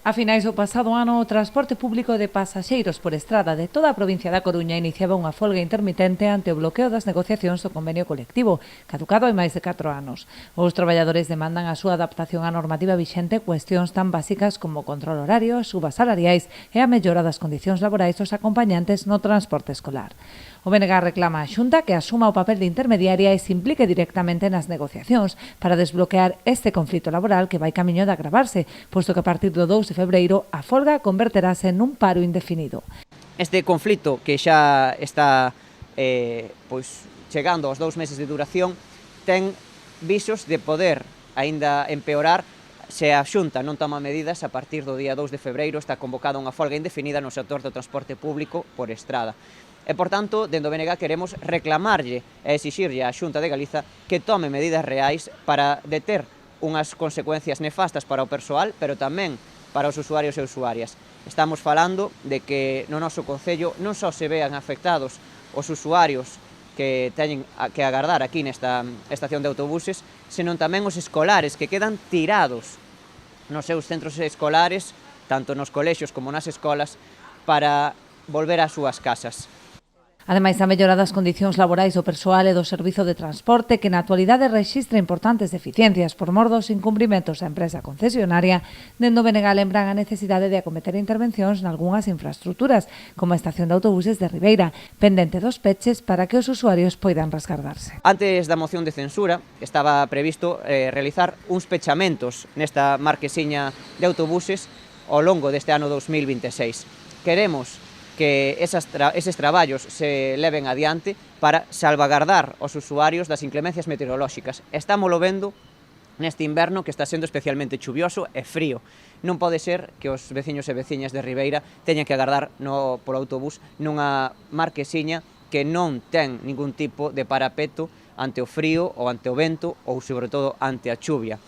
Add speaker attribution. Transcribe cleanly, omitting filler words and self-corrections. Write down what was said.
Speaker 1: A finais do pasado ano, o transporte público de pasaxeiros por estrada de toda a provincia da Coruña iniciaba unha folga intermitente ante o bloqueo das negociacións do convenio colectivo, caducado hai máis de 4 anos. Os traballadores demandan a súa adaptación á normativa vixente cuestións tan básicas como o control horario, subas salariais e a mellora das condicións laborais dos acompañantes no transporte escolar. O BNG reclama á Xunta que asuma o papel de intermediaria e se implique directamente nas negociacións para desbloquear este conflito laboral que vai camiño de agravarse, posto que a partir do 2 de febreiro a folga converterase nun paro indefinido.
Speaker 2: Este conflito que xa está chegando aos 2 meses de duración ten visos de poder aínda empeorar se a Xunta non toma medidas. A partir do día 2 de febreiro está convocada unha folga indefinida no sector do transporte público por estrada. E, por tanto, dende o BNG queremos reclamarlle e exixirlle á Xunta de Galiza que tome medidas reais para deter unhas consecuencias nefastas para o persoal, pero tamén para os usuarios e usuarias. Estamos falando de que no noso concello non só se vean afectados os usuarios que teñen que agardar aquí nesta estación de autobuses, senón tamén os escolares que quedan tirados nos seus centros escolares, tanto nos colexios como nas escolas, para volver ás súas casas.
Speaker 1: Ademais, a mellora das condicións laborais do persoal e do servizo de transporte que na actualidade rexistra importantes deficiencias por mor dos incumprimentos da empresa concesionaria, dende o BNG lembran a necesidade de acometer intervencións nalgúnas infraestructuras, como a estación de autobuses de Ribeira, pendente dos peches para que os usuarios poidan resguardarse.
Speaker 2: Antes da moción de censura estaba previsto realizar uns pechamentos nesta marquesiña de autobuses ao longo deste ano 2026. Queremos que eses traballos se leven adiante para salvagardar os usuarios das inclemencias meteorolóxicas. Estámolo vendo neste inverno que está sendo especialmente chuvioso e frío. Non pode ser que os veciños e veciñas de Ribeira teñan que agardar polo autobús nunha marquesiña que non ten ningún tipo de parapeto ante o frío ou ante o vento ou, sobre todo, ante a chuvia.